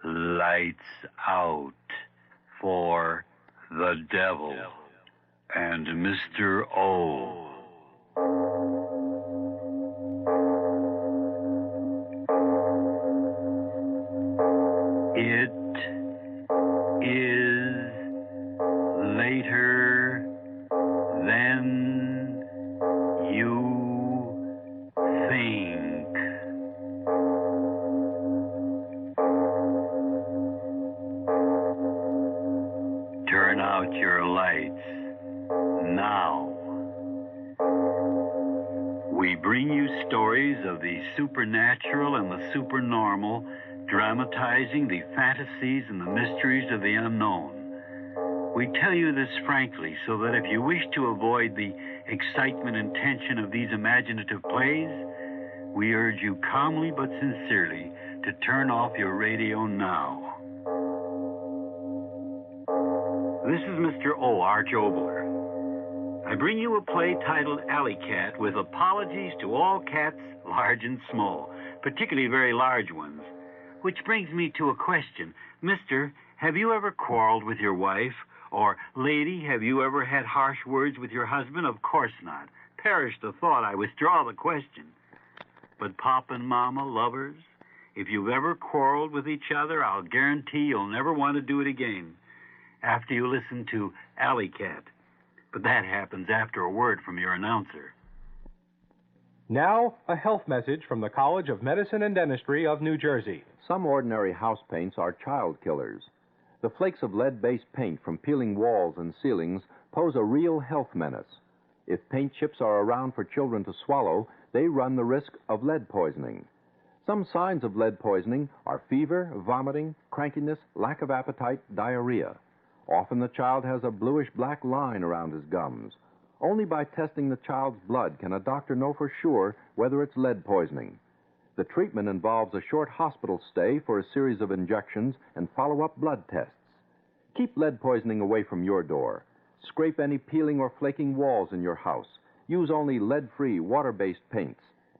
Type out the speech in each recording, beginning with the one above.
Lights out for the devil and Mr. O. It is later than you think. Turn out your lights now. We bring you stories of the supernatural and the supernormal, dramatizing the fantasies and the mysteries of the unknown. We tell you this frankly so that if you wish to avoid the excitement and tension of these imaginative plays, we urge you calmly but sincerely to turn off your radio now. This is Mr. O, Arch Oboler. I bring you a play titled Alley Cat with apologies to all cats, large and small, particularly very large ones. Which brings me to a question. Mister, have you ever quarreled with your wife? Or, lady, have you ever had harsh words with your husband? Of course not. Perish the thought, I withdraw the question. But Papa and Mama, lovers, if you've ever quarreled with each other, I'll guarantee you'll never want to do it again after you listen to Alley Cat. But that happens after a word from your announcer. Now, a health message from the College of Medicine and Dentistry of New Jersey. Some ordinary house paints are child killers. The flakes of lead-based paint from peeling walls and ceilings pose a real health menace. If paint chips are around for children to swallow, they run the risk of lead poisoning. Some signs of lead poisoning are fever, vomiting, crankiness, lack of appetite, diarrhea. Often the child has a bluish-black line around his gums. Only by testing the child's blood can a doctor know for sure whether it's lead poisoning. The treatment involves a short hospital stay for a series of injections and follow-up blood tests. Keep lead poisoning away from your door. Scrape any peeling or flaking walls in your house. Use only lead-free, water-based paints.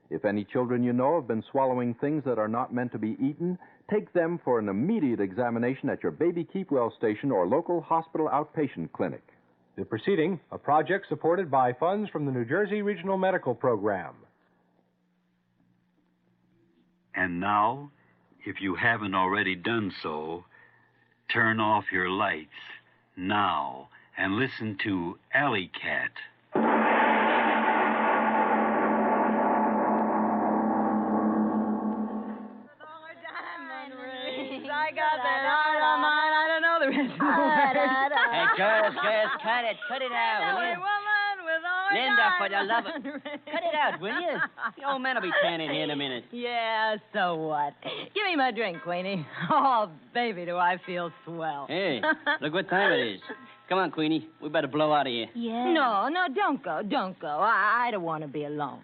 If any children you know have been swallowing things that are not meant to be eaten, take them for an immediate examination at your Baby Keep Well station or local hospital outpatient clinic. The proceeding, a project supported by funds from the New Jersey Regional Medical Program. And now, if you haven't already done so, turn off your lights now and listen to Alley Cat. I got that heart on mine. I don't know the rest of the words. Hey, girls, cut it out, will you? Woman with all Linda, for the love of... Cut it out, will you? The old man will be standing here in a minute. Yeah, so what? Give me my drink, Queenie. Oh, baby, do I feel swell. Hey, look what time it is. Come on, Queenie. We better blow out of here. Yeah. No, don't go. I don't want to be alone.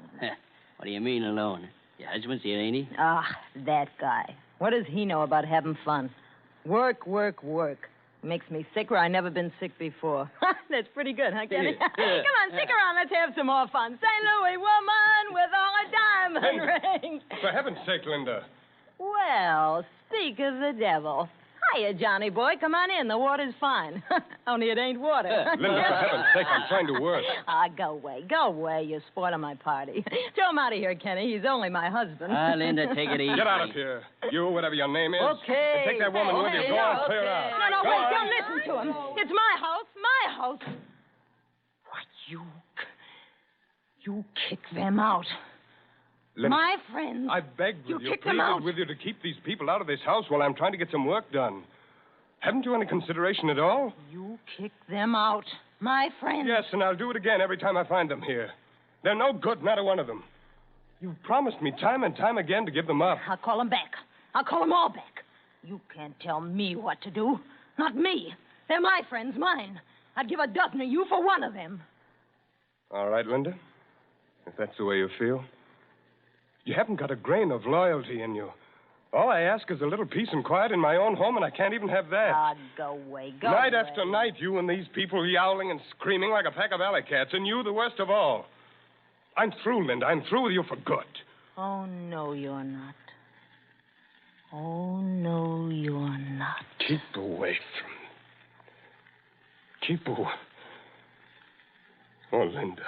What do you mean, alone? Your husband's here, ain't he? Ah, that guy. What does he know about having fun? Work. Makes me sick where I've never been sick before. That's pretty good, huh, Kenny? Come on, stick around. Let's have some more fun. St. Louis woman with all a diamond ring. For heaven's sake, Linda. Well, speak of the devil. Hiya, Johnny boy. Come on in. The water's fine. Only it ain't water. Linda, for heaven's sake, I'm trying to work. Go away. You're spoiling my party. Throw him out of here, Kenny. He's only my husband. Linda, take it easy. Get out of here. You, whatever your name is. Okay. And take that woman with you. Go on, clear out. No, Go wait. on. Don't listen to him. It's my house. What, you kick them out. Linda, My friends. I begged with you, kicked them out. pleaded with you to keep these people out of this house while I'm trying to get some work done. Haven't you any consideration at all? You kick them out. My friends. Yes, and I'll do it again every time I find them here. They're no good, not a one of them. You've promised me time and time again to give them up. I'll call them back. I'll call them all back. You can't tell me what to do. Not me. They're my friends, mine. I'd give a dozen of you for one of them. All right, Linda. If that's the way you feel. You haven't got a grain of loyalty in you. All I ask is a little peace and quiet in my own home, and I can't even have that. Go away. Night after night, you and these people yowling and screaming like a pack of alley cats, and you the worst of all. I'm through, Linda. I'm through with you for good. Oh, no, you're not. Oh, no, you're Keep away from... Keep away. Oh, Linda.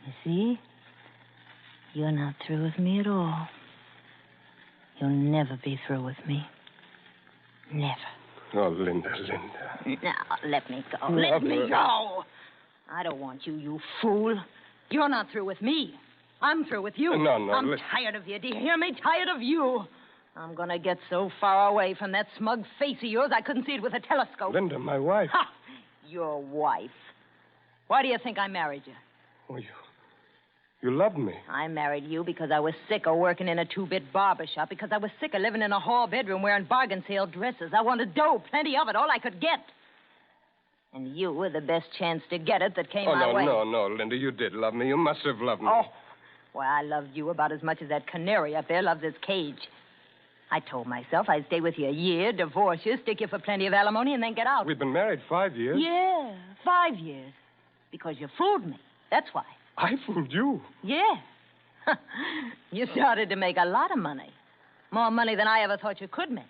You see? You're not through with me at all. You'll never be through with me. Never. Oh, Linda. Now, let me go. Let me go. I don't want you, you fool. You're not through with me. I'm through with you. No, I'm listen. tired of you. Do you hear me? Tired of you. I'm going to get so far away from that smug face of yours I couldn't see it with a telescope. Linda, my wife. Ha! Your wife. Why do you think I married you? Oh, you loved me. I married you because I was sick of working in a two-bit barber shop, because I was sick of living in a hall bedroom wearing bargain sale dresses. I wanted dough, plenty of it, all I could get. And you were the best chance to get it that came my way. No, Linda, you did love me. You must have loved me. Oh, well, I loved you about as much as that canary up there loves its cage. I told myself I'd stay with you a year, divorce you, stick you for plenty of alimony, and then get out. We've been married 5 years. Yeah, 5 years. Because you fooled me. That's why. I fooled you. Yeah. You started to make a lot of money. More money than I ever thought you could make.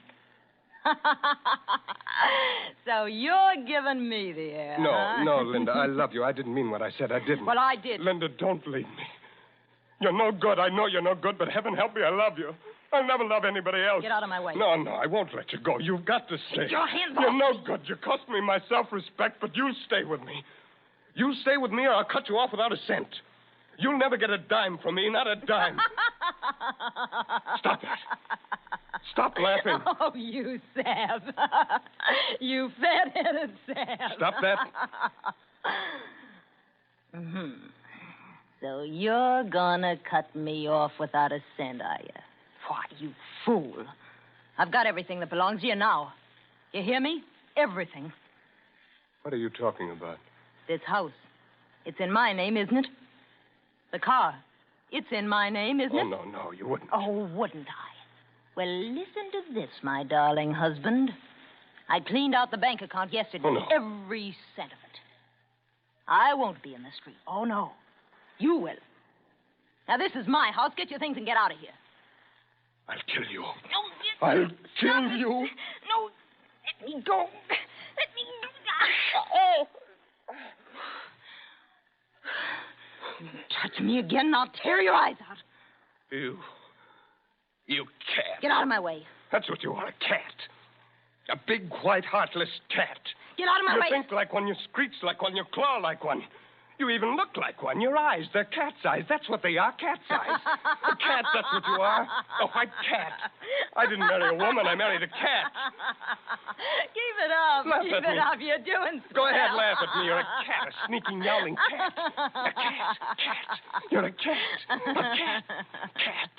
So you're giving me the air, huh? No, Linda, I love you. I didn't mean what I said. I didn't. Well, I did. Linda, don't leave me. You're no good. I know you're no good, but heaven help me, I love you. I'll never love anybody else. Get out of my way. No, I won't let you go. You've got to stay. Take your hands off. You're no good. You cost me my self-respect, but you'll stay with me. You stay with me or I'll cut you off without a cent. You'll never get a dime from me, not a dime. Stop that. Stop laughing. Oh, you sap. You fat-headed sap. Stop that. Mm-hmm. So you're gonna cut me off without a cent, are you? Why, you fool. I've got everything that belongs to you now. You hear me? Everything. What are you talking about? This house. It's in my name, isn't it? The car. It's in my name, isn't it? No, you wouldn't. Oh, wouldn't I? Well, listen to this, my darling husband. I cleaned out the bank account yesterday. Oh, no. Every cent of it. I won't be in the street. Oh, no. You will. Now, this is my house. Get your things and get out of here. I'll kill you. No, I'll kill you. No, let me go. Let me go. Oh. You touch me again, and I'll tear your eyes out. You cat. Get out of my way. That's what you are, a cat. A big, white, heartless cat. Get out of my way. You think like one, you screech like one, you claw like one. You even look like one. Your eyes, they're cat's eyes. That's what they are, cat's eyes. A cat, that's what you are. A white cat. I didn't marry a woman, I married a cat. Keep it up. Laugh Keep at it me. up. You're doing swell. Go ahead, laugh at me. You're a cat, a sneaking, yowling cat. A cat. You're a cat. A cat. Cat.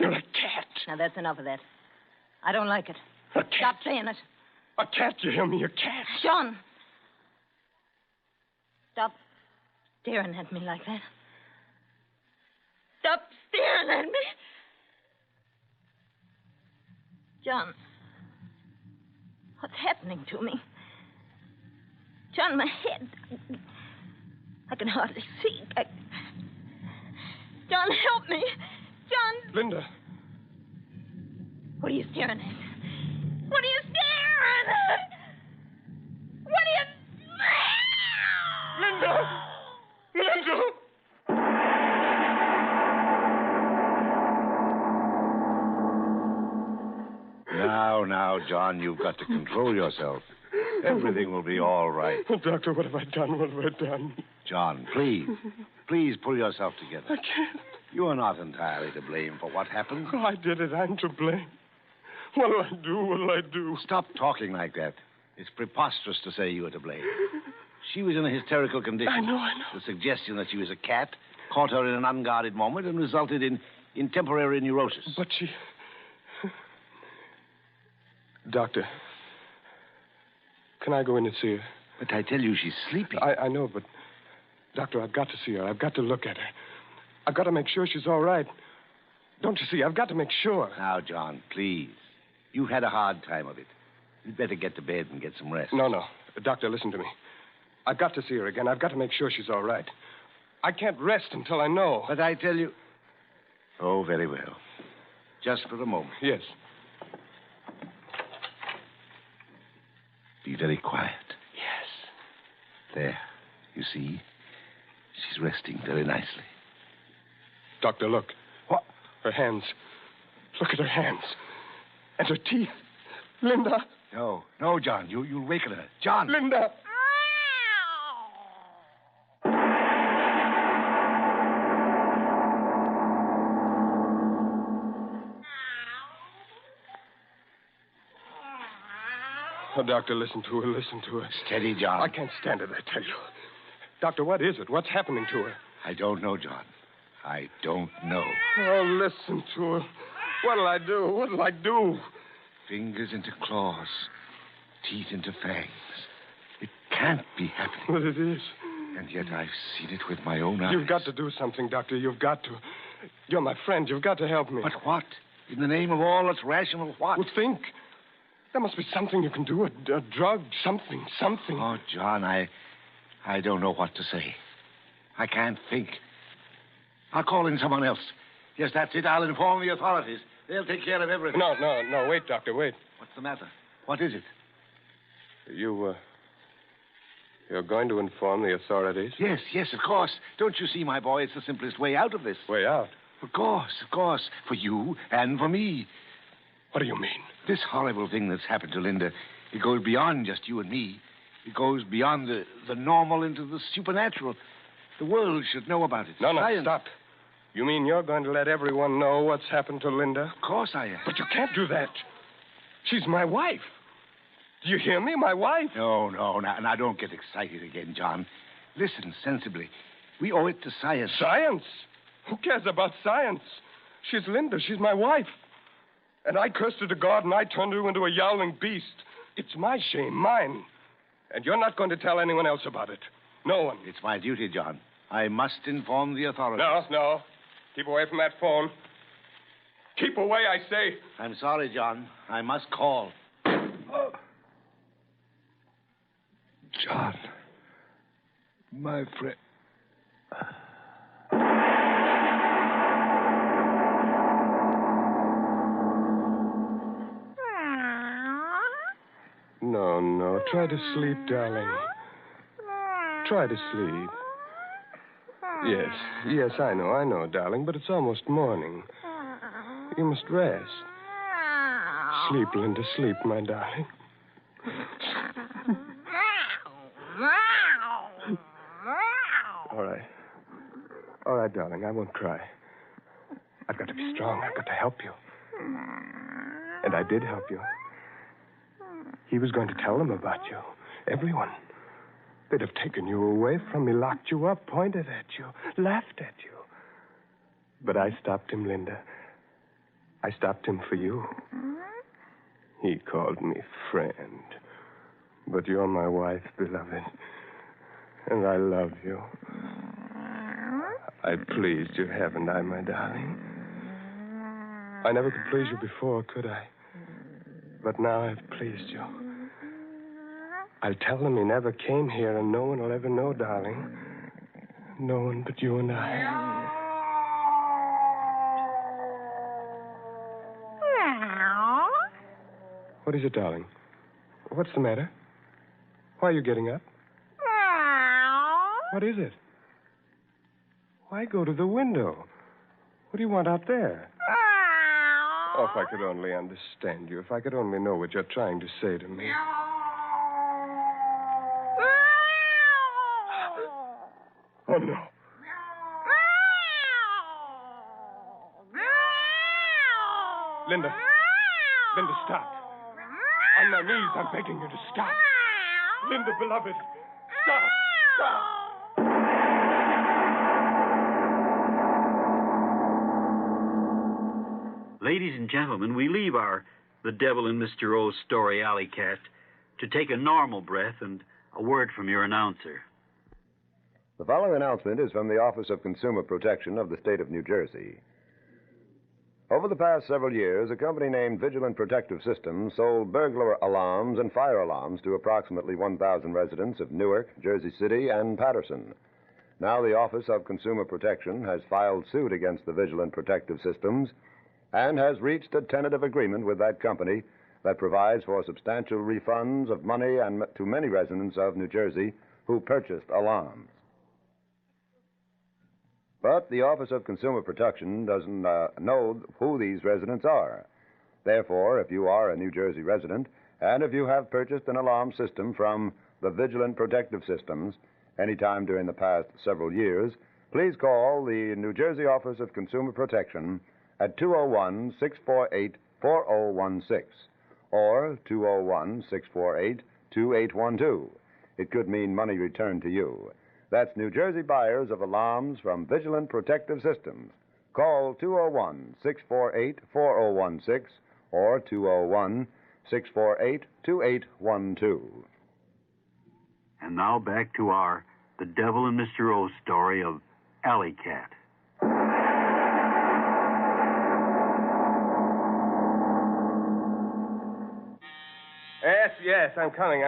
You're a cat. Now, that's enough of that. I don't like it. A cat. Stop saying it. A cat, you hear me? A cat. Sean. Stop staring at me like that. Stop staring at me. John, what's happening to me? John, my head. I can hardly see. John, help me. John. Linda. What are you staring at? What are you staring at? What are you... Linda! Linda! Now, John, you've got to control yourself. Everything will be all right. Doctor, what have I done? What have I done? John, please pull yourself together. I can't. You are not entirely to blame for what happened. Oh, I did it. I'm to blame. What'll I do? What'll I do? Stop talking like that. It's preposterous to say you were to blame. She was in a hysterical condition. I know. The suggestion that she was a cat caught her in an unguarded moment and resulted in temporary neurosis. But she... Doctor, can I go in and see her? But I tell you, she's sleeping. I know, but... Doctor, I've got to see her. I've got to look at her. I've got to make sure she's all right. Don't you see? I've got to make sure. Now, John, please. You've had a hard time of it. You'd better get to bed and get some rest. No. Doctor, listen to me. I've got to see her again. I've got to make sure she's all right. I can't rest until I know. But I tell you... Oh, very well. Just for a moment. Yes. very quiet. Yes. There. You see? She's resting very nicely. Doctor, look. What? Her hands. Look at her hands. And her teeth. Linda. No, John. You'll waken her. John. Linda. Oh, Doctor, listen to her. Steady, John. I can't stand it, I tell you. Doctor, what is it? What's happening to her? I don't know, John. I don't know. Oh, listen to her. What'll I do? Fingers into claws. Teeth into fangs. It can't be happening. But it is. And yet I've seen it with my own eyes. You've got to do something, Doctor. You've got to. You're my friend. You've got to help me. But what? In the name of all that's rational, what? Well, think. There must be something you can do. A drug, something. Oh, John, I don't know what to say. I can't think. I'll call in someone else. Yes, that's it. I'll inform the authorities. They'll take care of everything. No. Wait, Doctor, wait. What's the matter? What is it? You're going to inform the authorities? Yes, of course. Don't you see, my boy, it's the simplest way out of this. Way out? Of course. For you and for me. What do you mean? This horrible thing that's happened to Linda, it goes beyond just you and me. It goes beyond the normal into the supernatural. The world should know about it. No, Science. stop. You mean you're going to let everyone know what's happened to Linda? Of course I am. But you can't do that. She's my wife. Do you hear me? My wife. No. Now don't get excited again, John. Listen sensibly. We owe it to science. Science? Who cares about science? She's Linda. She's my wife. And I cursed her to God, and I turned her into a yowling beast. It's my shame, mine. And you're not going to tell anyone else about it. No one. It's my duty, John. I must inform the authorities. No. Keep away from that phone. Keep away, I say. I'm sorry, John. I must call. John. My friend. No. Try to sleep, darling. Try to sleep. Yes, I know, darling, but it's almost morning. You must rest. Sleep, Linda, sleep, my darling. All right, darling, I won't cry. I've got to be strong. I've got to help you. And I did help you. He was going to tell them about you. Everyone. They'd have taken you away from me, locked you up, pointed at you, laughed at you. But I stopped him, Linda. I stopped him for you. He called me friend. But you're my wife, beloved. And I love you. I pleased you, haven't I, my darling? I never could please you before, could I? But now I've pleased you. I'll tell them he never came here, and no one will ever know, darling. No one but you and I. What is it, darling? What's the matter? Why are you getting up? What is it? Why go to the window? What do you want out there? Oh, if I could only understand you. If I could only know what you're trying to say to me. Oh, no. Linda, stop. On my knees, I'm begging you to stop. Linda, beloved, stop. Ladies and gentlemen, we leave The Devil in Mr. O's story, Alley Cat, to take a normal breath and a word from your announcer. The following announcement is from the Office of Consumer Protection of the state of New Jersey. Over the past several years, a company named Vigilant Protective Systems sold burglar alarms and fire alarms to approximately 1,000 residents of Newark, Jersey City, and Patterson. Now the Office of Consumer Protection has filed suit against the Vigilant Protective Systems and has reached a tentative agreement with that company that provides for substantial refunds of money and to many residents of New Jersey who purchased alarms. But the Office of Consumer Protection doesn't know who these residents are. Therefore, if you are a New Jersey resident, and if you have purchased an alarm system from the Vigilant Protective Systems anytime during the past several years, please call the New Jersey Office of Consumer Protection at 201-648-4016 or 201-648-2812. It could mean money returned to you. That's New Jersey buyers of alarms from Vigilant Protective Systems. Call 201-648-4016 or 201-648-2812. And now back to our The Devil and Mr. O story of Alley Cat. Yes, I'm coming.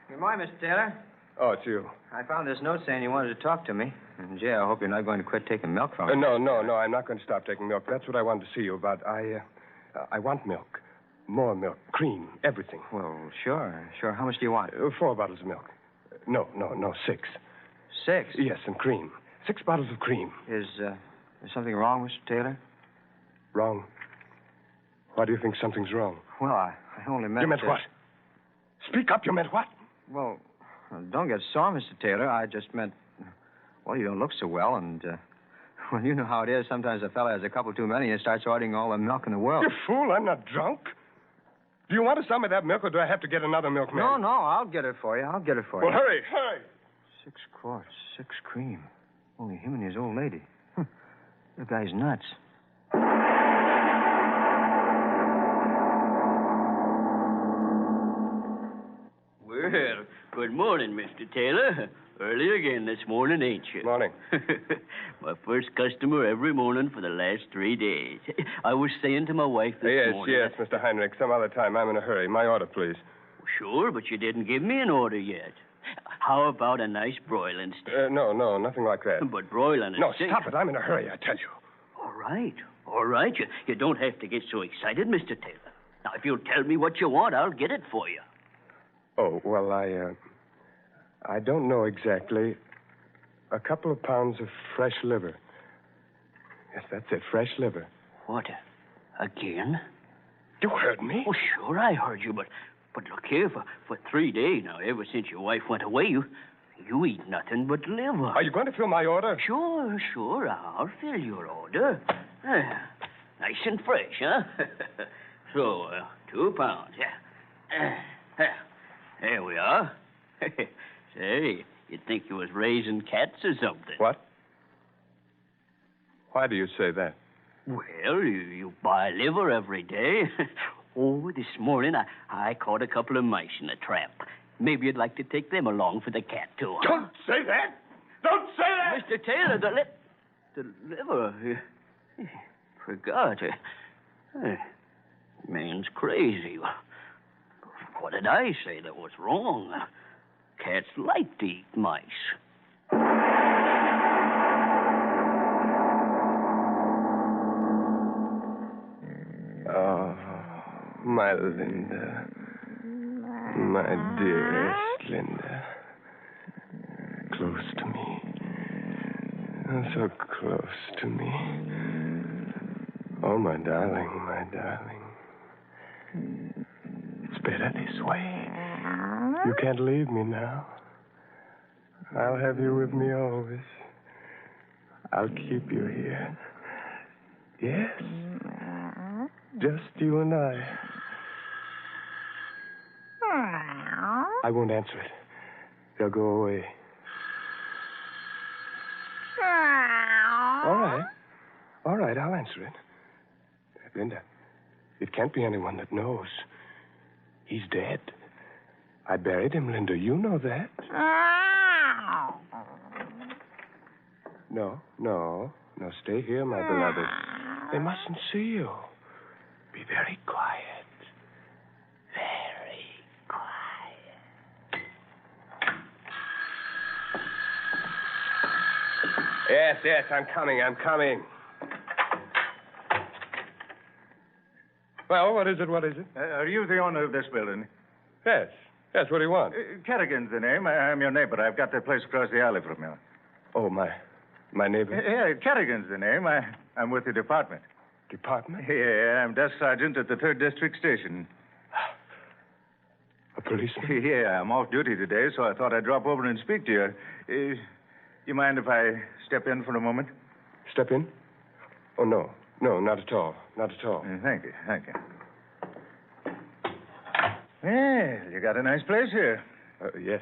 Good morning, Mr. Taylor. Oh, it's you. I found this note saying you wanted to talk to me. And, Jay, I hope you're not going to quit taking milk from me. No, I'm not going to stop taking milk. That's what I wanted to see you about. I want milk. More milk. Cream. Everything. Well, sure. How much do you want? 4 bottles of milk. No, 6. 6? Yes, and cream. 6 bottles of cream. Is something wrong, Mr. Taylor? Wrong? Why do you think something's wrong? Well, I only meant... You meant what? Speak up, you meant what? Well, don't get sore, Mr. Taylor. I just meant... Well, you don't look so well, and... Well, you know how it is. Sometimes a fella has a couple too many and starts ordering all the milk in the world. You fool, I'm not drunk. Do you want to sell me that milk, or do I have to get another milkman? No, I'll get it for you. Well, hurry. 6 quarts, 6 cream. Only him and his old lady. The guy's nuts. Well, good morning, Mr. Taylor. Early again this morning, ain't you? Morning. My first customer every morning for the last 3 days. I was saying to my wife this morning... Yes, Mr. Heinrich. Some other time. I'm in a hurry. My order, please. Sure, but you didn't give me an order yet. How about a nice broiling steak? No, nothing like that. But broiling No, steak... stop it. I'm in a hurry, I tell you. All right. You don't have to get so excited, Mr. Taylor. Now, if you'll tell me what you want, I'll get it for you. Oh, well, I don't know exactly. A couple of pounds of fresh liver. Yes, that's it, fresh liver. What? Again? You heard me? Oh, sure, I heard you, but look here, for 3 days now, ever since your wife went away, you eat nothing but liver. Are you going to fill my order? Sure, I'll fill your order. Nice and fresh, huh? So, 2 pounds, yeah. There we are. Say, you'd think you was raising cats or something. What? Why do you say that? Well, you buy liver every day. Oh, this morning I caught a couple of mice in a trap. Maybe you'd like to take them along for the cat tour. Don't say that! Don't say that! Mr. Taylor, the liver... Forgot. Man's crazy. What did I say that was wrong? Cats like to eat mice. Oh, my Linda. My dearest Linda. Close to me. Oh, so close to me. Oh, my darling, my darling. It's better this way. You can't leave me now. I'll have you with me always. I'll keep you here. Yes. Just you and I. I won't answer it. They'll go away. All right, I'll answer it. Linda, it can't be anyone that knows. He's dead. I buried him, Linda. You know that. No. Stay here, my beloved. They mustn't see you. Be very quiet. Very quiet. Yes, I'm coming. Well, what is it? Are you the owner of this building? Yes. Yes, what do you want? Kerrigan's the name. I'm your neighbor. I've got that place across the alley from you. Oh, my neighbor. Yeah, Kerrigan's the name. I'm with the department. Department? Yeah, I'm desk sergeant at the 3rd District Station. A policeman? Yeah, I'm off duty today, so I thought I'd drop over and speak to you. You mind if I step in for a moment? Step in? Oh, no. No, not at all. Not at all. Thank you. Well, you got a nice place here. Yes.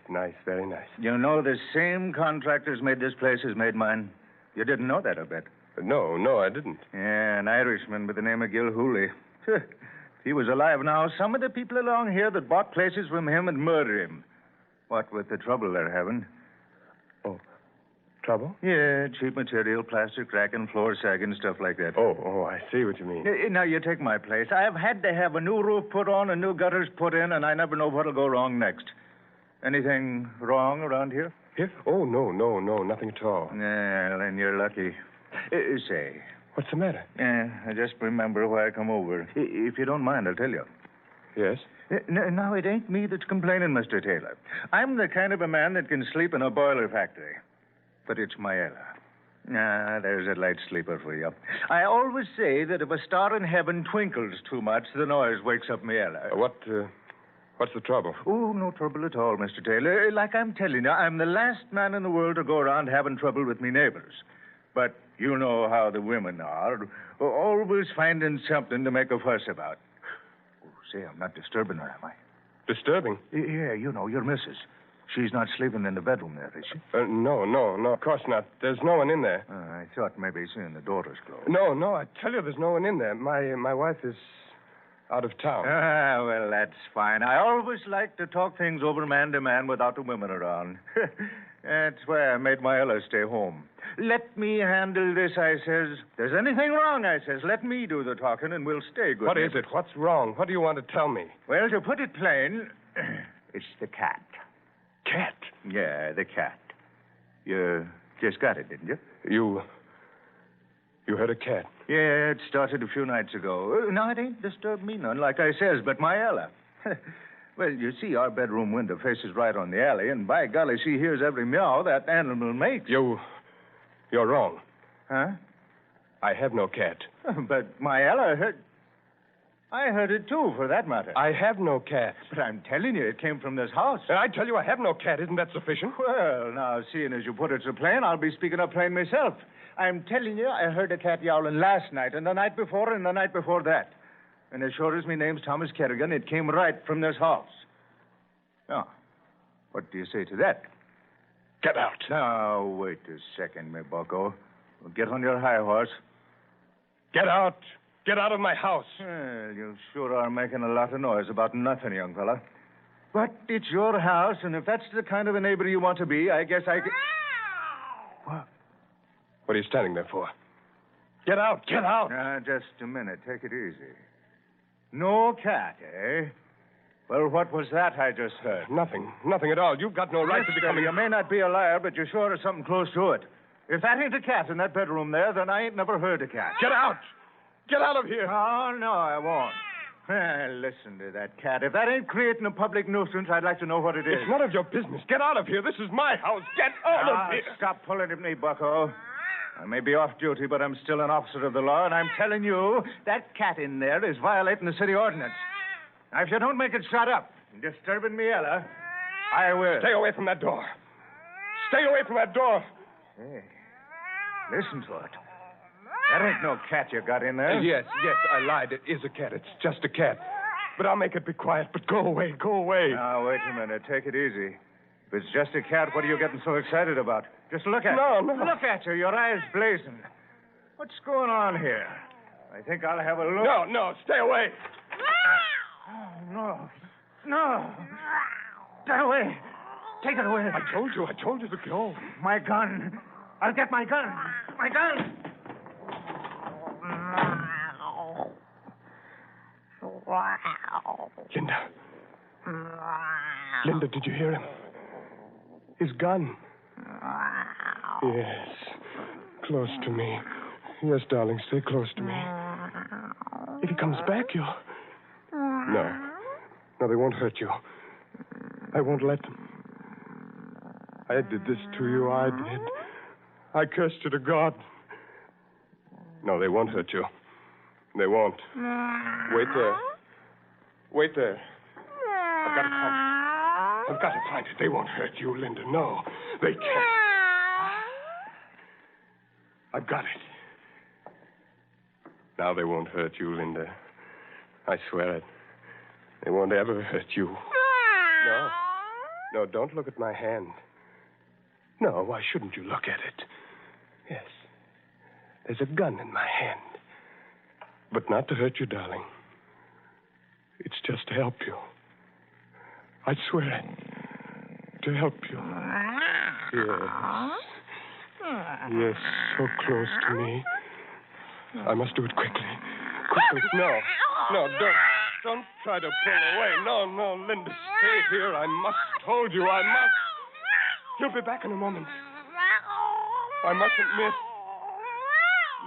Nice, very nice. You know the same contractors made this place as made mine. You didn't know that, I bet. No, I didn't. Yeah, an Irishman by the name of Gil Hooley. If he was alive now, some of the people along here that bought places from him would murder him. What with the trouble they're having. Oh, trouble? Yeah, cheap material, plastic cracking, floor sagging, stuff like that. Oh, I see what you mean. Now, you take my place. I've had to have a new roof put on and new gutters put in, and I never know what'll go wrong next. Anything wrong around here? Here? Oh, no, nothing at all. Well, then you're lucky. Say. What's the matter? I just remember why I come over. If you don't mind, I'll tell you. Yes? Now, it ain't me that's complaining, Mr. Taylor. I'm the kind of a man that can sleep in a boiler factory. But it's my Ella. There's a light sleeper for you. I always say that if a star in heaven twinkles too much, the noise wakes up my Ella. What's the trouble? Oh, no trouble at all, Mr. Taylor. Like I'm telling you, I'm the last man in the world to go around having trouble with me neighbors. But you know how the women are. Always finding something to make a fuss about. Oh, say, I'm not disturbing her, am I? Disturbing? Yeah, you know, your missus. She's not sleeping in the bedroom there, is she? No, of course not. There's no one in there. I thought maybe seeing the door was closed. No, I tell you there's no one in there. My wife is out of town. Well, that's fine. I always like to talk things over man to man without the women around. That's why I made my Ella stay home. Let me handle this, I says. There's anything wrong, I says. Let me do the talking and we'll stay good. What is it? What's wrong? What do you want to tell me? Well, to put it plain, it's the cat. Cat? Yeah, the cat. You just got it, didn't you? You had a cat? Yeah, it started a few nights ago. Now, it ain't disturbed me none, like I says, but my Ella. Well, you see, our bedroom window faces right on the alley, and by golly, she hears every meow that animal makes. You're wrong. Huh? I have no cat. But my Ella heard... I heard it, too, for that matter. I have no cat. But I'm telling you, it came from this house. And I tell you I have no cat. Isn't that sufficient? Well, now, seeing as you put it so plain, I'll be speaking up plain myself. I'm telling you, I heard a cat yowling last night, and the night before, and the night before that. And as sure as me name's Thomas Kerrigan, it came right from this house. Now, what do you say to that? Get out. Now, wait a second, me bucko. Get on your high horse. Get out. Get out of my house. Well, you sure are making a lot of noise about nothing, young fella. But it's your house, and if that's the kind of a neighbor you want to be, I guess I can... What are you standing there for? Get out. Get out. Just a minute. Take it easy. No cat, eh? Well, what was that I just heard? Nothing at all. You've got no right to be coming... You may not be a liar, but you sure are something close to it. If that ain't a cat in that bedroom there, then I ain't never heard a cat. Get out! Get out of here! Oh, no, I won't. Listen to that cat. If that ain't creating a public nuisance, I'd like to know what it is. It's none of your business. Get out of here. This is my house. Get out of here. Stop pulling at me, bucko. I may be off duty, but I'm still an officer of the law, and I'm telling you, that cat in there is violating the city ordinance. Now, if you don't make it shut up and disturbing me, Ella, I will. Stay away from that door. Stay away from that door. Hey, listen to it. That ain't no cat you got in there. Yes, I lied. It is a cat. It's just a cat. But I'll make it be quiet. But go away. Now, wait a minute. Take it easy. If it's just a cat, what are you getting so excited about? Just look at her. No. Look at her. Your eyes blazing. What's going on here? I think I'll have a look. No. Stay away. Oh, no. Get away. Take it away. I told you to go. My gun. I'll get my gun. My gun. Linda, did you hear him? His gun. Yes. Close to me. Yes, darling, stay close to me. If he comes back, you'll... No. No, they won't hurt you. I won't let them. I did this to you. I did. I cursed you to God. No, they won't hurt you. They won't. Wait there. Wait there. I've got to find it. I've got to find it. They won't hurt you, Linda. No, they can't. I've got it. Now they won't hurt you, Linda. I swear it. They won't ever hurt you. No. No, don't look at my hand. No, why shouldn't you look at it? Yes. There's a gun in my hand. But not to hurt you, darling. It's just to help you. I swear it. To help you. Yes. Yes, so close to me. I must do it quickly. Quickly. No. No, don't try to pull away. No, Linda, stay here. I must hold you. I must. He'll be back in a moment. I mustn't miss.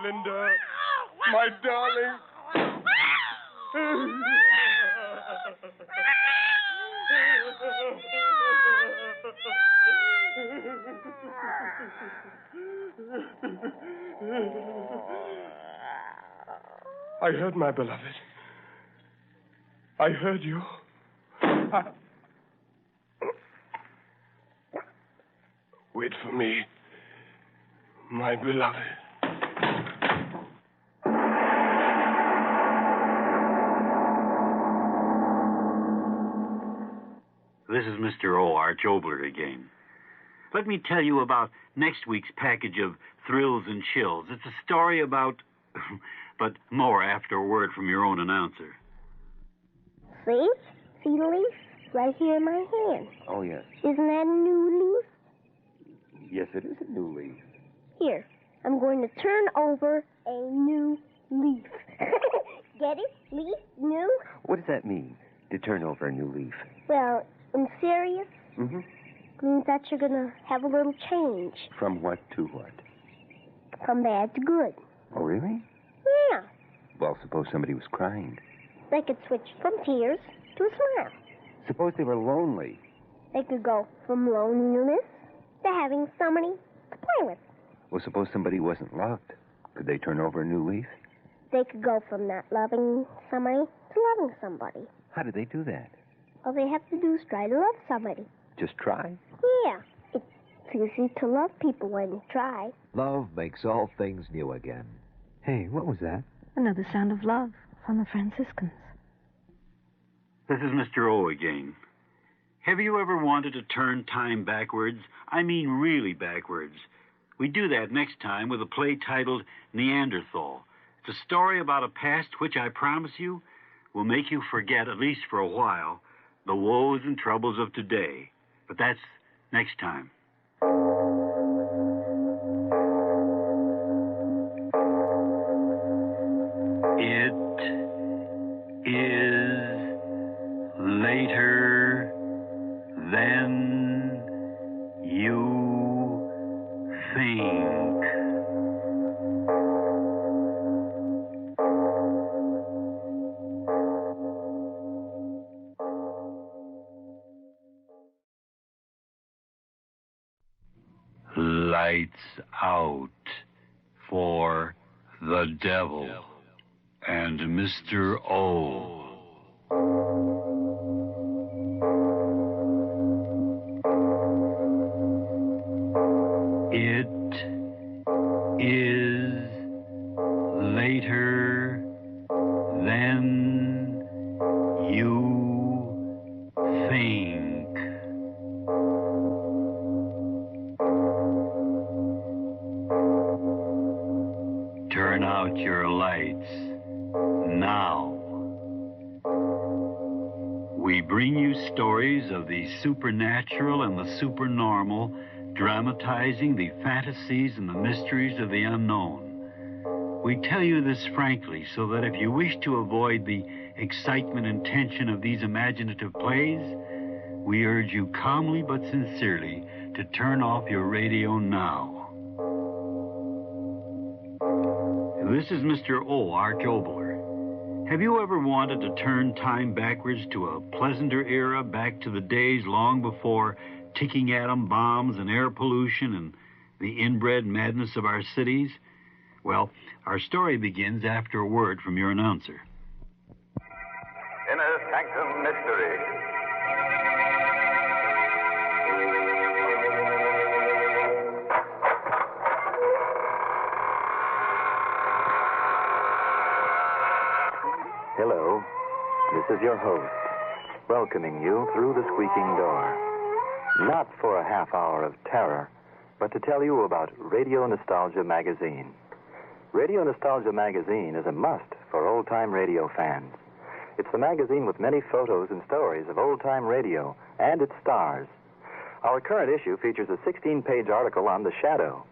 Linda, my darling. I heard my beloved. I heard you. Wait for me, my beloved. This is Mr. O, Arch Oboler again. Let me tell you about next week's package of thrills and chills. It's a story about... but more after a word from your own announcer. See? See the leaf? Right here in my hand. Oh, yes. Isn't that a new leaf? Yes, it is a new leaf. Here, I'm going to turn over a new leaf. Get it? Leaf? New? What does that mean, to turn over a new leaf? Well, in serious, Mm-hmm. means that you're going to have a little change. From what to what? From bad to good. Oh, really? Yeah. Well, suppose somebody was crying. They could switch from tears to a smile. Suppose they were lonely. They could go from loneliness to having somebody to play with. Well, suppose somebody wasn't loved. Could they turn over a new leaf? They could go from not loving somebody to loving somebody. How do they do that? All they have to do is try to love somebody. Just try? Yeah. It's easy to love people when you try. Love makes all things new again. Hey, what was that? Another sound of love from the Franciscans. This is Mr. O again. Have you ever wanted to turn time backwards? I mean really backwards. We do that next time with a play titled Neanderthal. It's a story about a past which I promise you will make you forget, at least for a while, the woes and troubles of today. But that's next time. It is later than you think. Lights out for the devil and Mr. O. It is later than you think. Turn out your lights now. We bring you stories of the supernatural and the supernormal, dramatizing the fantasies and the mysteries of the unknown. We tell you this frankly so that if you wish to avoid the excitement and tension of these imaginative plays, we urge you calmly but sincerely to turn off your radio now. This is Mr. O, Arch Oboler. Have you ever wanted to turn time backwards to a pleasanter era, back to the days long before ticking atom bombs and air pollution and the inbred madness of our cities? Well, our story begins after a word from your announcer. Inner Sanctum Mystery. Hello, this is your host, welcoming you through the squeaking door. Not for a half hour of terror, but to tell you about Radio Nostalgia Magazine. Radio Nostalgia Magazine is a must for old-time radio fans. It's the magazine with many photos and stories of old-time radio and its stars. Our current issue features a 16-page article on The Shadow.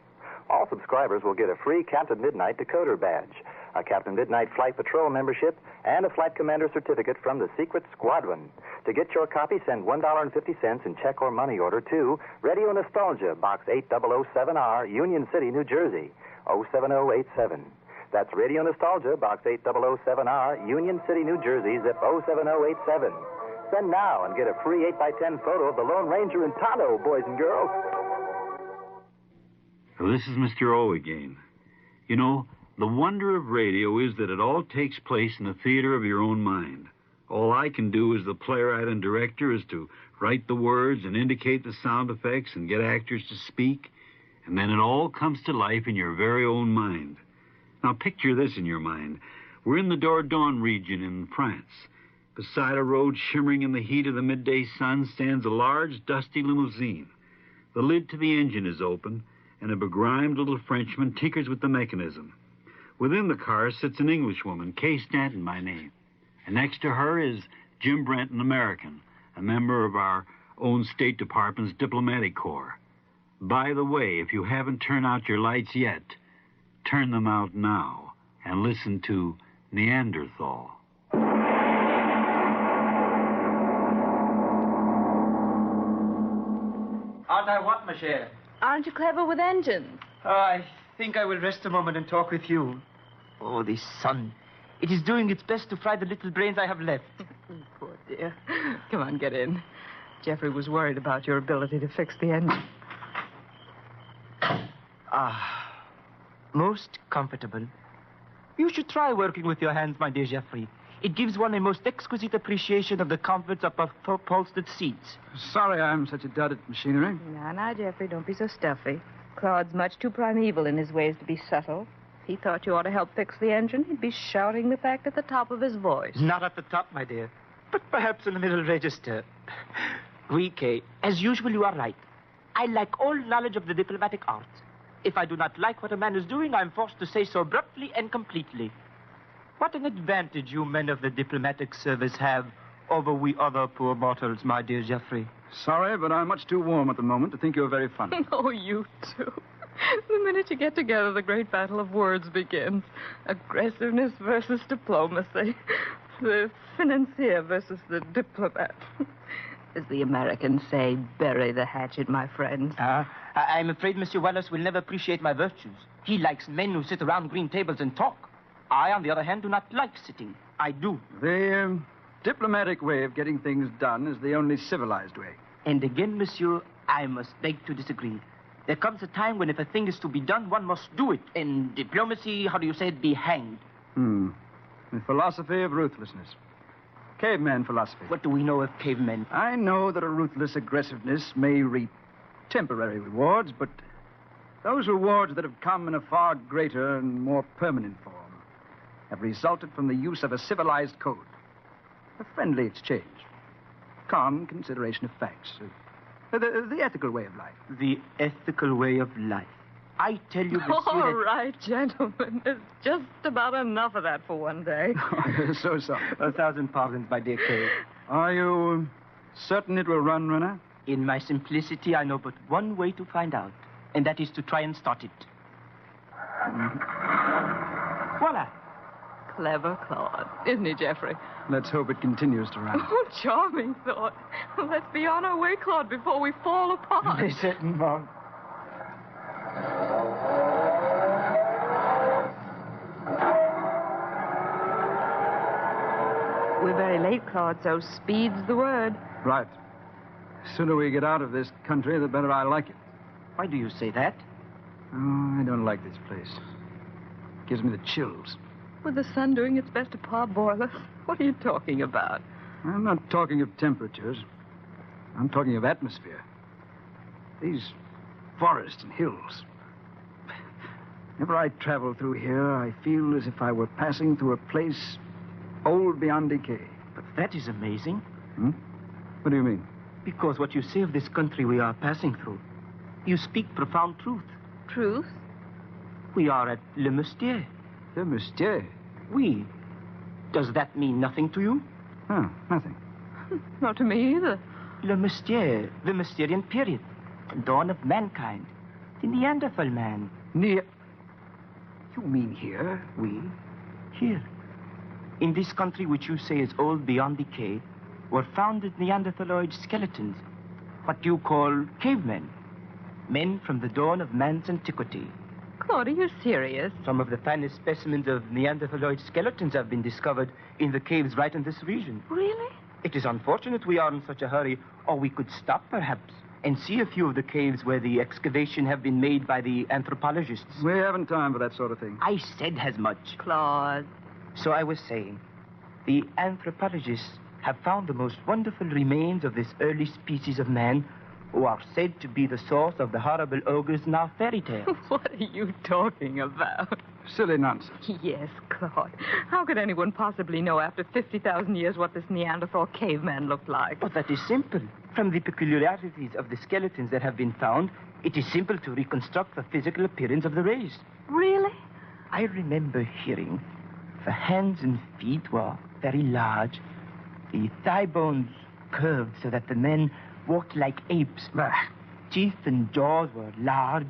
All subscribers will get a free Captain Midnight decoder badge, a Captain Midnight Flight Patrol membership, and a Flight Commander certificate from the Secret Squadron. To get your copy, send $1.50 in check or money order to Radio Nostalgia, Box 8007R, Union City, New Jersey, 07087. That's Radio Nostalgia, Box 8007R, Union City, New Jersey, zip 07087. Send now and get a free 8x10 photo of the Lone Ranger and Tonto, boys and girls. Well, this is Mr. O again. You know, the wonder of radio is that it all takes place in the theater of your own mind. All I can do as the playwright and director is to write the words and indicate the sound effects and get actors to speak, and then it all comes to life in your very own mind. Now picture this in your mind. We're in the Dordogne region in France. Beside a road shimmering in the heat of the midday sun stands a large, dusty limousine. The lid to the engine is open, and a begrimed little Frenchman tinkers with the mechanism. Within the car sits an Englishwoman, Kay Stanton by name. And next to her is Jim Brent, an American, a member of our own State Department's diplomatic corps. By the way, if you haven't turned out your lights yet, turn them out now and listen to Neanderthal. Aren't I what, ma chère? Aren't you clever with engines? Oh, I think I will rest a moment and talk with you. Oh, the sun. It is doing its best to fry the little brains I have left. Poor dear. Come on, get in. Jeffrey was worried about your ability to fix the engine. Ah, most comfortable. You should try working with your hands, my dear Jeffrey. It gives one a most exquisite appreciation of the comforts of upholstered seats. Sorry I'm such a dud at machinery. Now, Jeffrey, don't be so stuffy. Claude's much too primeval in his ways to be subtle. If he thought you ought to help fix the engine, he'd be shouting the fact at the top of his voice. Not at the top, my dear, but perhaps in the middle register. Oui, Kay, as usual, you are right. I lack all knowledge of the diplomatic arts. If I do not like what a man is doing, I'm forced to say so abruptly and completely. What an advantage you men of the diplomatic service have over we other poor mortals, my dear Jeffrey. Sorry, but I'm much too warm at the moment to think you're very funny. Oh, you too. The minute you get together, the great battle of words begins. Aggressiveness versus diplomacy. The financier versus the diplomat. As the Americans say, bury the hatchet, my friends. I'm afraid Monsieur Wallace will never appreciate my virtues. He likes men who sit around green tables and talk. I, on the other hand, do not like sitting. I do. The diplomatic way of getting things done is the only civilized way. And again, monsieur, I must beg to disagree. There comes a time when if a thing is to be done, one must do it. In diplomacy, how do you say it, be hanged? The philosophy of ruthlessness. Caveman philosophy. What do we know of cavemen? I know that a ruthless aggressiveness may reap temporary rewards, but those rewards that have come in a far greater and more permanent form have resulted from the use of a civilized code, a friendly exchange, calm consideration of facts, the ethical way of life. The ethical way of life. I tell you, monsieur... All right, gentlemen. There's just about enough of that for one day. So sorry. 1,000 pardons, my dear Kay. Are you certain it will run, Renner? In my simplicity, I know but one way to find out, and that is to try and start it. Voila. Clever Claude, isn't he, Jeffrey? Let's hope it continues to run. Oh, charming thought. Let's be on our way, Claude, before we fall apart. They certainly won't. We're very late, Claude, so speed's the word. Right. The sooner we get out of this country, the better I like it. Why do you say that? Oh, I don't like this place. It gives me the chills. With the sun doing its best to parboil us, what are you talking about? I'm not talking of temperatures. I'm talking of atmosphere. These forests and hills. Whenever I travel through here, I feel as if I were passing through a place old beyond decay. But that is amazing. Hmm? What do you mean? Because what you say of this country we are passing through, you speak profound truth. Truth? We are at Le Mustier. Le Mustier? Oui. Does that mean nothing to you? Oh, nothing. Not to me either. Le Mustier, the Mysterian period, the dawn of mankind, the Neanderthal man. You mean here? Oui, here. In this country which you say is old beyond decay, were founded Neanderthaloid skeletons, what you call cavemen, men from the dawn of man's antiquity. Claude, are you serious? Some of the finest specimens of Neanderthaloid skeletons have been discovered in the caves right in this region. Really? It is unfortunate we are in such a hurry, or we could stop, perhaps, and see a few of the caves where the excavation have been made by the anthropologists. We haven't time for that sort of thing. I said as much. Claude. So I was saying, the anthropologists have found the most wonderful remains of this early species of man, who are said to be the source of the horrible ogres in our fairy tales. What are you talking about? Silly nonsense. Yes, Claude. How could anyone possibly know after 50,000 years what this Neanderthal caveman looked like? But that is simple. From the peculiarities of the skeletons that have been found, it is simple to reconstruct the physical appearance of the race. Really? I remember hearing the hands and feet were very large, the thigh bones curved so that the men walked like apes. Teeth and jaws were large,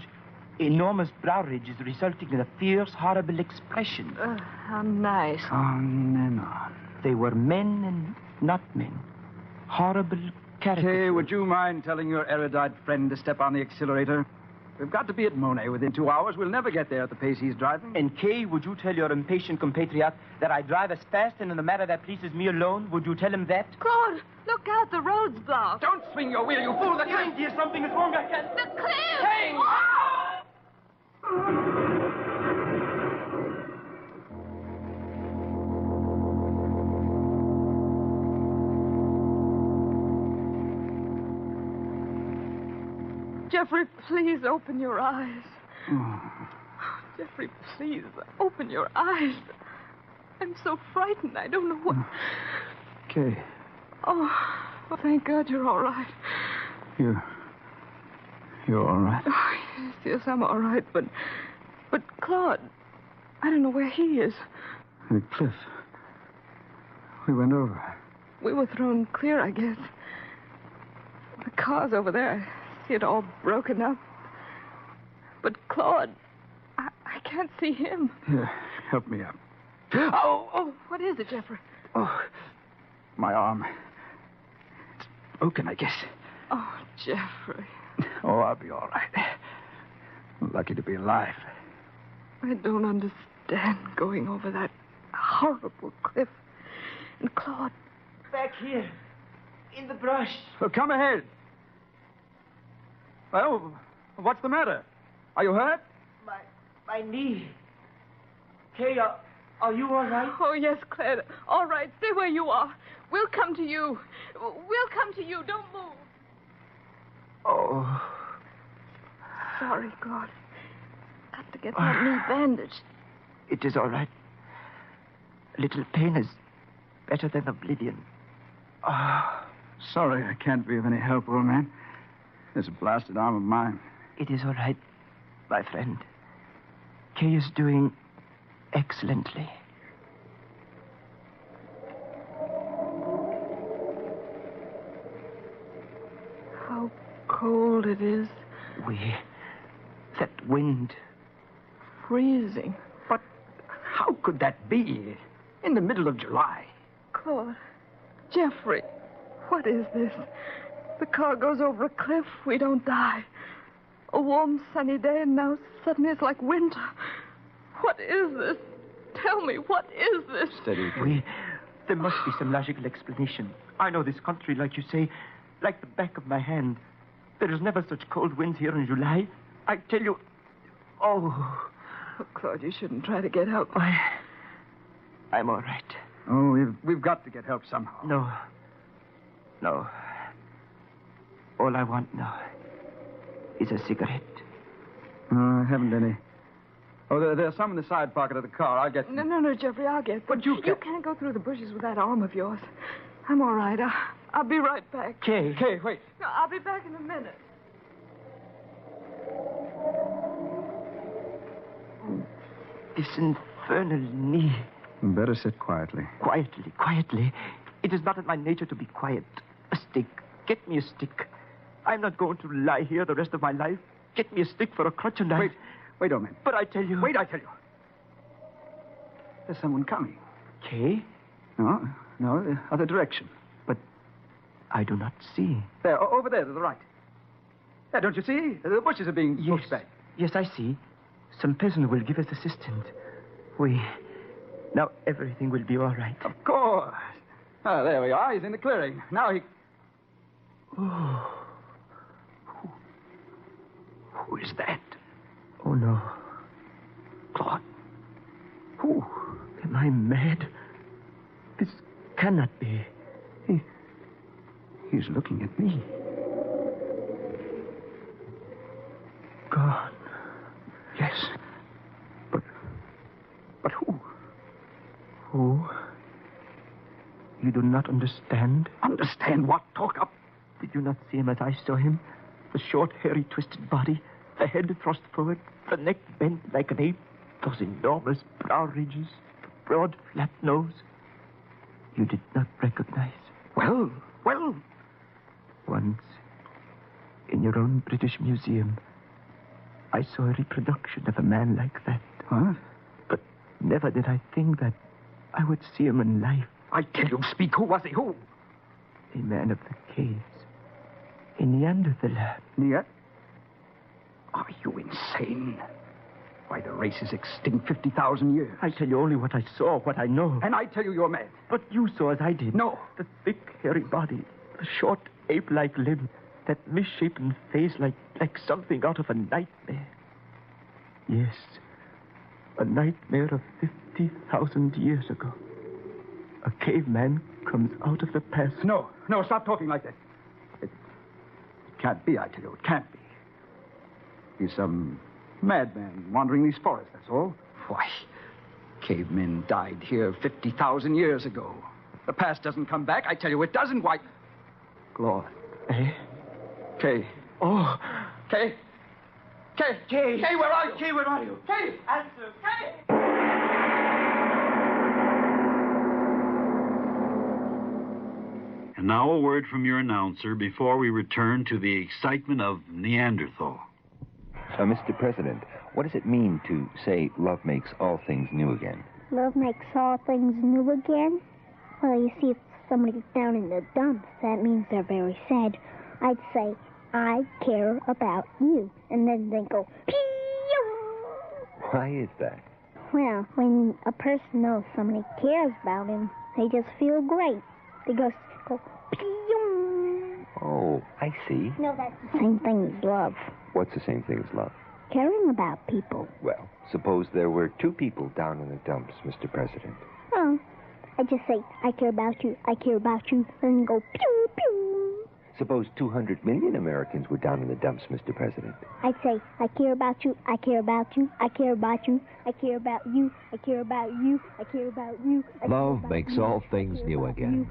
enormous brow ridges resulting in a fierce, horrible expression. How nice. On and on. They were men and not men. Horrible characters. Kay, would you mind telling your erudite friend to step on the accelerator? We've got to be at Monet within 2 hours. We'll never get there at the pace he's driving. And Kay, would you tell your impatient compatriot that I drive as fast and in a manner that pleases me alone? Would you tell him that? Claude, look out. The road's blocked. Don't swing your wheel, you fool. The cliff. Dear, something is wrong. I can't... The cliff! Hang! Jeffrey, please open your eyes. Jeffrey, please open your eyes. I'm so frightened. I don't know what... Kay. Oh, well, thank God you're all right. You're all right? Oh, yes, I'm all right, but Claude, I don't know where he is. The cliff. We went over. We were thrown clear, I guess. The car's over there. I see it all broken up. But Claude, I can't see him. Here, help me up. Oh, what is it, Jeffrey? Oh, my arm. It's broken, I guess. Oh, Jeffrey. Oh, I'll be all right. Lucky to be alive. I don't understand going over that horrible cliff. And Claude... Back here, in the brush. Well, come ahead. Well, what's the matter? Are you hurt? My knee. Kay, are you all right? Oh, yes, Claire. All right, stay where you are. We'll come to you. We'll come to you. Don't move. Oh. Sorry, Claude. Got to get that knee bandaged. It is all right. A little pain is better than oblivion. Sorry I can't be of any help, old man. This blasted arm of mine. It is all right, my friend. Kay is doing excellently. How cold it is. That wind. Freezing. But how could that be? In the middle of July. Claude. Jeffrey. What is this? The car goes over a cliff. We don't die. A warm, sunny day, and now suddenly it's like winter. What is this? Tell me, what is this? Steady. There must be some logical explanation. I know this country, like you say, like the back of my hand. There is never such cold winds here in July. I tell you... Oh, Claude, you shouldn't try to get help. I'm all right. Oh, we've got to get help somehow. No. All I want now is a cigarette. I haven't any. Oh, there's some in the side pocket of the car. I'll get some. No, Jeffrey, I'll get them. But you can't go through the bushes with that arm of yours. I'm all right. I'll be right back. Kay, wait. No, I'll be back in a minute. This infernal knee. Better sit quietly. Quietly. It is not in my nature to be quiet. A stick. Get me a stick. I'm not going to lie here the rest of my life. Get me a stick for a crutch and Wait a minute. But I tell you... Wait, I tell you. There's someone coming. Kay? No, the other direction. But I do not see. There, over there to the right. There, don't you see? The bushes are being pushed back. Yes, I see. Some peasant will give us assistance. Now everything will be all right. Of course. Ah, there we are. He's in the clearing. Now he... Oh. Who is that? Oh, no. Claude. Who? Am I mad? This cannot be. He's looking at me. Gone. Yes. But who? Who? You do not understand? Understand what? Talk up. Did you not see him as I saw him? The short, hairy, twisted body, the head thrust forward, the neck bent like an ape, those enormous brow ridges, the broad, flat nose. You did not recognize. Well. Once, in your own British Museum, I saw a reproduction of a man like that. Huh? But never did I think that I would see him in life. I tell you, speak. Who was he? Who? A man of the caves. A Neanderthal. Are you insane? Why, the race is extinct 50,000 years. I tell you only what I saw, what I know. And I tell you you're mad. But you saw as I did. No. The thick, hairy body, the short, ape-like limb, that misshapen face like something out of a nightmare. Yes, a nightmare of 50,000 years ago. A caveman comes out of the past. No, stop talking like that. It can't be, I tell you. It can't be. He's some madman wandering these forests, that's all. Why, cavemen died here 50,000 years ago. The past doesn't come back. I tell you it doesn't. Why? Claude. Eh? Kay. Oh. Kay, where are you? Kay, where are you? Kay! Answer. Kay! And now a word from your announcer before we return to the excitement of Neanderthal. Mr. President, what does it mean to say love makes all things new again? Love makes all things new again? Well, you see, if somebody's down in the dumps, that means they're very sad. I'd say, I care about you. And then they go, pew! Why is that? Well, when a person knows somebody cares about him, they just feel great. They just go, pew! Oh, I see. No, that's the same thing as love. What's the same thing as love? Caring about people. Well, suppose there were two people down in the dumps, Mr. President. Oh, I just say, I care about you, I care about you, and go, pew, pew. Suppose 200 million Americans were down in the dumps, Mr. President. I'd say, I care about you, I care about you, I care about you, I care about you, I care about you, I care about you. Love makes all things new again.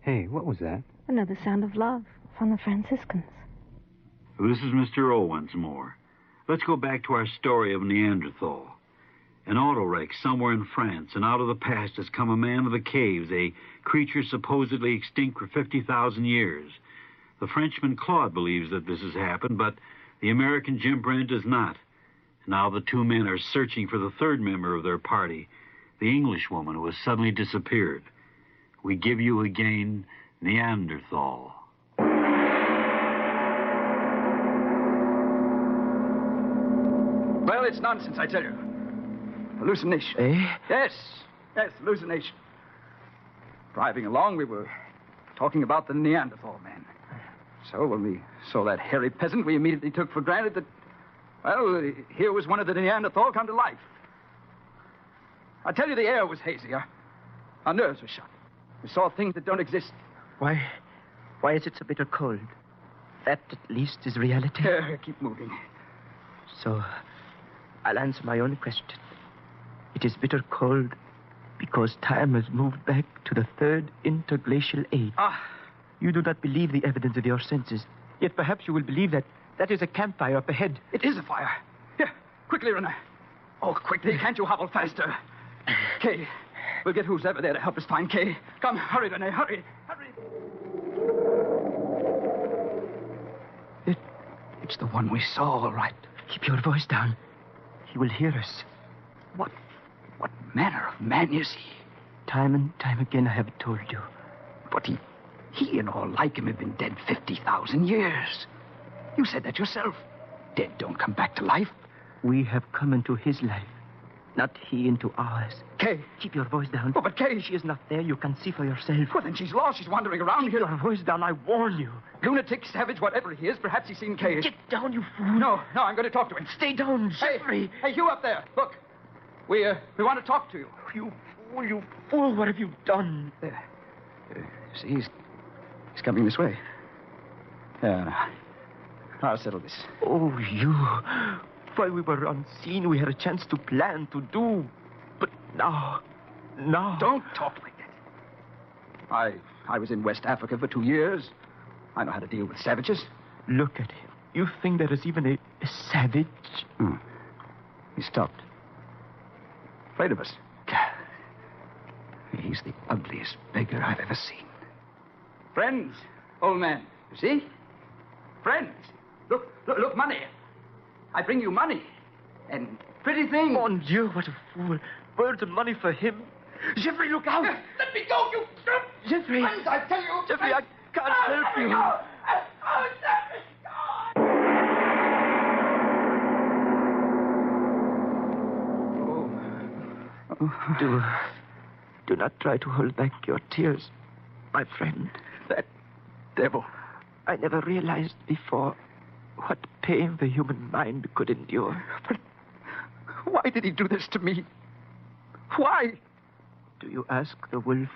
Hey, what was that? Another sound of love from the Franciscans. This is Mr. O once more. Let's go back to our story of Neanderthal. An auto wreck somewhere in France, and out of the past has come a man of the caves, a creature supposedly extinct for 50,000 years. The Frenchman Claude believes that this has happened, but the American Jim Brent does not. Now the two men are searching for the third member of their party, the Englishwoman who has suddenly disappeared. We give you again Neanderthal. Well, it's nonsense, I tell you. Hallucination. Eh? Yes. Yes, hallucination. Driving along, we were talking about the Neanderthal man. So when we saw that hairy peasant, we immediately took for granted that, well, here was one of the Neanderthal come to life. I tell you, the air was hazy. Our nerves were shot. We saw things that don't exist. Why is it so bitter cold? That, at least, is reality. Keep moving. So, I'll answer my own question. It is bitter cold because time has moved back to the third interglacial age. You do not believe the evidence of your senses. Yet perhaps you will believe that is a campfire up ahead. It is a fire. Here, quickly, René. Oh, quickly. Can't you hobble faster? Kay, we'll get who's ever there to help us find Kay. Come, hurry, René, hurry. Hurry. It's the one we saw, all right. Keep your voice down. He will hear us. What manner of man is he? Time and time again I have told you. But he and all like him have been dead 50,000 years. You said that yourself. Dead don't come back to life. We have come into his life, not he into ours. Kay. Keep your voice down. Oh, but Kay. She is not there. You can see for yourself. Well, then she's lost. She's wandering around here. Keep your voice down. I warn you. Lunatic, savage, whatever he is, perhaps he's seen Kay. Get down, you fool. No, I'm going to talk to him. Stay down, Jeffrey. Hey, you up there. Look. We want to talk to you. You fool. What have you done? There. See, he's coming this way. I'll settle this. Oh, you. While we were unseen, we had a chance to plan, to do. But now. Don't talk like that. I was in West Africa for 2 years. I know how to deal with savages. Look at him. You think there is even a savage? He stopped. Afraid of us. He's the ugliest beggar I've ever seen. Friends, old man. You see? Friends. Look, money. I bring you money. And pretty things. Mon Dieu, what a fool. Birds and money for him. Jeffrey, look out. Let me go, you... Jeffrey. Friends, I tell you. Jeffrey, I can't help you. Do not try to hold back your tears, my friend. That devil. I never realized before what pain the human mind could endure. But why did he do this to me? Why? Do you ask the wolf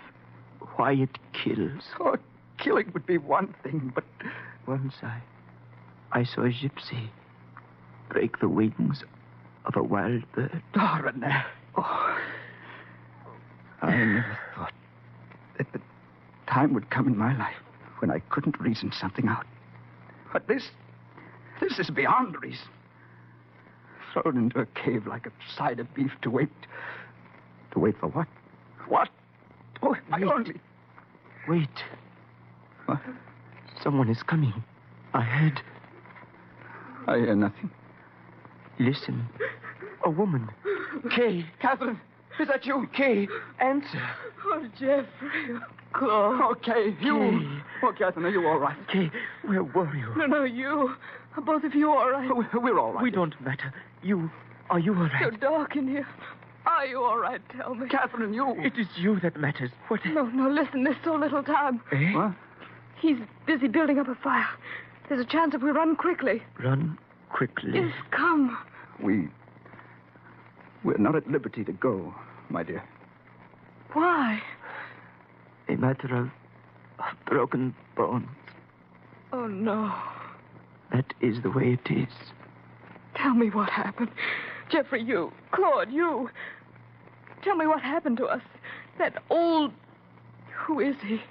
why it kills? Oh, killing would be one thing, but... Once I saw a gypsy break the wings of a wild bird. Oh, René. Oh. I never thought that the time would come in my life when I couldn't reason something out. But this is beyond reason. Thrown into a cave like a side of beef to wait. To wait for what? What? Oh, I only... Wait. What? Someone is coming. I heard... I hear nothing. Listen. A woman. Kay. Catherine, is that you? Kay, answer. Oh, Jeffrey. Claude. Oh, Kay, you. Oh, Catherine, are you all right? Kay, where were you? No, you. Are both of you all right? We're all right. We don't matter. Are you all right? So dark in here. Are you all right? Tell me. Catherine, you. It is you that matters. What? No, listen. There's so little time. Eh? What? He's busy building up a fire. There's a chance if we run quickly. Run quickly? Yes, come. We're not at liberty to go, my dear. Why? A matter of broken bones. Oh, no. That is the way it is. Tell me what happened. Jeffrey, you. Claude, you. Tell me what happened to us. That old... Who is he?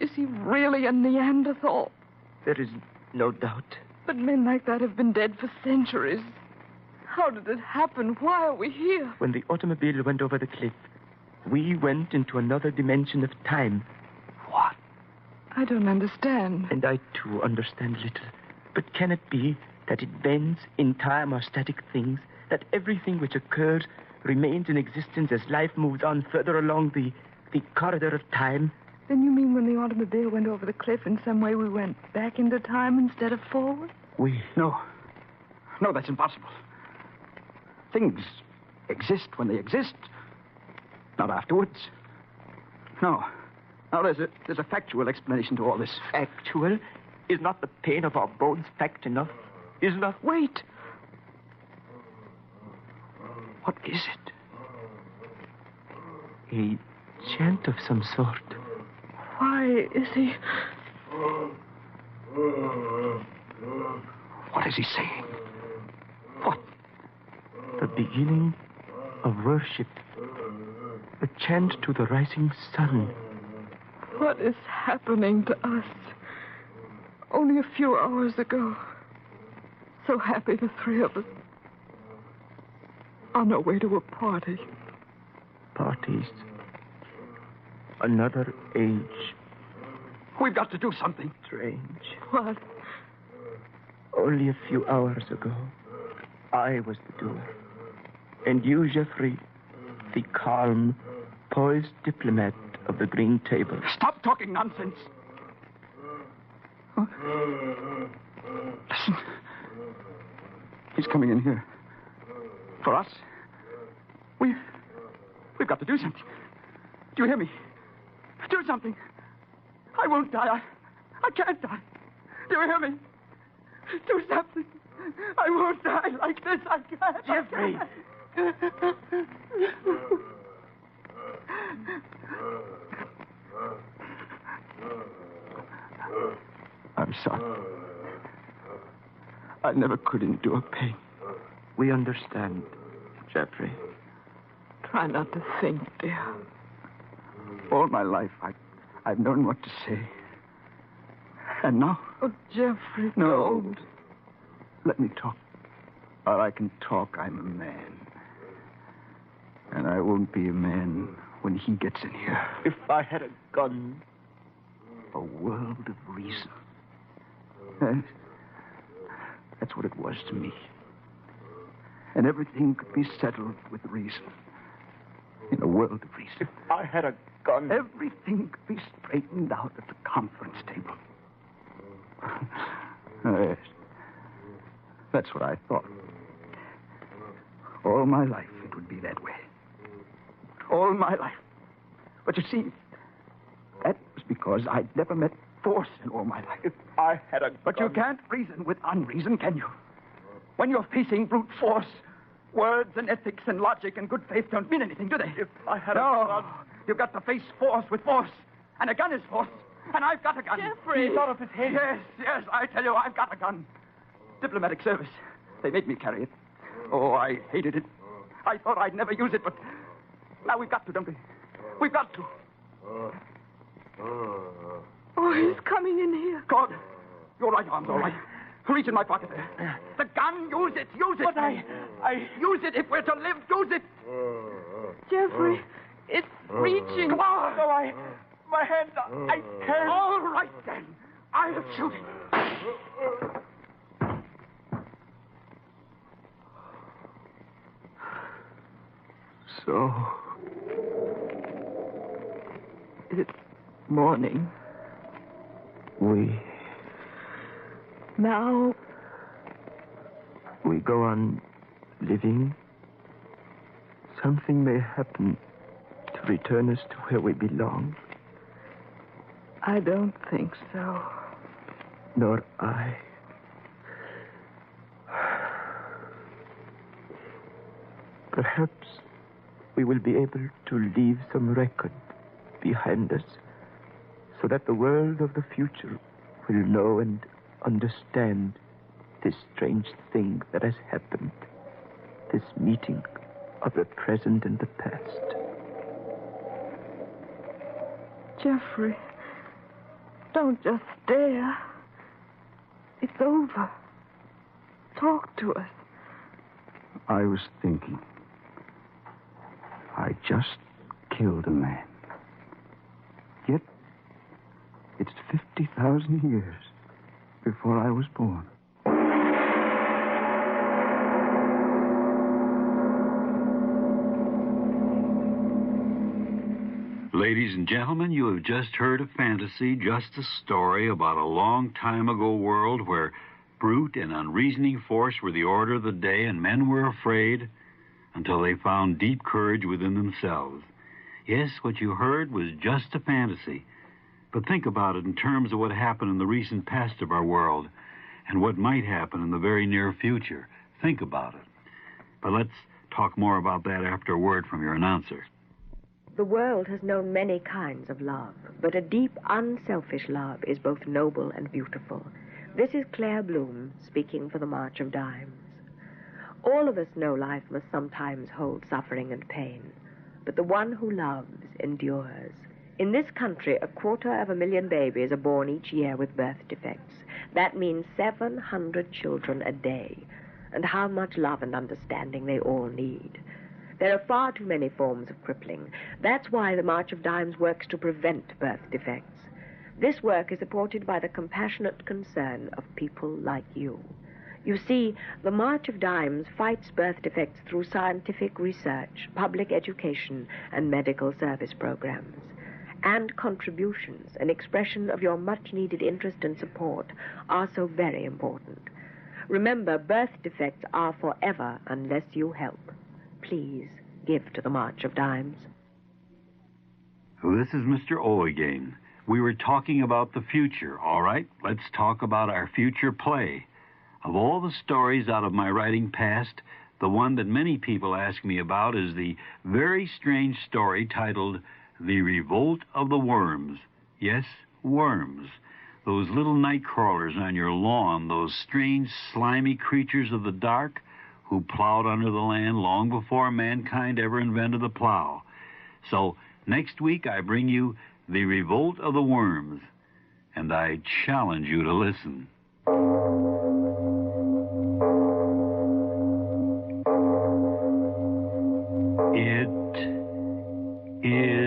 Is he really a Neanderthal? There is no doubt. But men like that have been dead for centuries. How did it happen? Why are we here? When the automobile went over the cliff, we went into another dimension of time. What? I don't understand. And I, too, understand little. But can it be that it bends in time or static things, that everything which occurs remains in existence as life moves on further along the corridor of time? Then you mean when the automobile went over the cliff, in some way we went back into time instead of forward? No, that's impossible. Things exist when they exist. Not afterwards. No. Now, there's a factual explanation to all this. Factual? Is not the pain of our bones fact enough? Is not... Wait! What is it? A chant of some sort. Why is he... What is he saying? What? The beginning of worship. A chant to the rising sun. What is happening to us? Only a few hours ago. So happy, the three of us. On our way to a party. Parties. Another age. We've got to do something. Strange. What? Only a few hours ago, I was the doer. And you, Jeffrey, the calm, poised diplomat of the green table. Stop talking nonsense. Huh? Listen. He's coming in here. For us. We've got to do something. Do you hear me? Do something. I won't die. I can't die. Do you hear me? Do something. I won't die like this. I can't. Jeffrey! I'm sorry. I never could endure pain. We understand, Jeffrey. Try not to think, dear. All my life, I've known what to say. And now? Oh, Jeffrey, no. don't. Let me talk. While I can talk, I'm a man. And I won't be a man when he gets in here. If I had a gun. A world of reason. Yes. That's what it was to me. And everything could be settled with reason. In a world of reason. If I had a gun. Everything could be straightened out at the conference table. Yes. That's what I thought. All my life it would be that way. All my life. But you see, that was because I'd never met force in all my life. If I had a gun. But you can't reason with unreason, can you? When you're facing brute force, words and ethics and logic and good faith don't mean anything, do they? If I had a gun. You've got to face force with force. And a gun is force. And I've got a gun. Jeffrey! He's out of his head. Yes, I tell you, I've got a gun. Diplomatic service. They made me carry it. Oh, I hated it. I thought I'd never use it, but now we've got to, don't we? We've got to. Oh, he's coming in here. God, your right arm's all right. Reach in my pocket there. The gun, use it, use it. But I use it if we're to live, use it. Jeffrey, it's reaching. Come on. No, my hand, I can't. All right, then. I'll shoot it. So, it's morning. Now, we go on living. Something may happen to return us to where we belong. I don't think so. Nor I. Perhaps we will be able to leave some record behind us so that the world of the future will know and understand this strange thing that has happened, this meeting of the present and the past. Jeffrey, don't just stare. It's over. Talk to us. I was thinking. I just killed a man. Yet, it's 50,000 years before I was born. Ladies and gentlemen, you have just heard a fantasy, just a story about a long time ago world where brute and unreasoning force were the order of the day and men were afraid until they found deep courage within themselves. Yes, what you heard was just a fantasy. But think about it in terms of what happened in the recent past of our world and what might happen in the very near future. Think about it. But let's talk more about that after a word from your announcer. The world has known many kinds of love, but a deep, unselfish love is both noble and beautiful. This is Claire Bloom speaking for the March of Dimes. All of us know life must sometimes hold suffering and pain, but the one who loves endures. In this country, 250,000 babies are born each year with birth defects. That means 700 children a day, and how much love and understanding they all need. There are far too many forms of crippling. That's why the March of Dimes works to prevent birth defects. This work is supported by the compassionate concern of people like you. You see, the March of Dimes fights birth defects through scientific research, public education, and medical service programs. And contributions, an expression of your much-needed interest and support, are so very important. Remember, birth defects are forever unless you help. Please give to the March of Dimes. This is Mr. O again. We were talking about the future, all right? Let's talk about our future play. Of all the stories out of my writing past, the one that many people ask me about is the very strange story titled The Revolt of the Worms. Yes, worms. Those little night crawlers on your lawn, those strange, slimy creatures of the dark who plowed under the land long before mankind ever invented the plow. So, next week I bring you The Revolt of the Worms, and I challenge you to listen. It is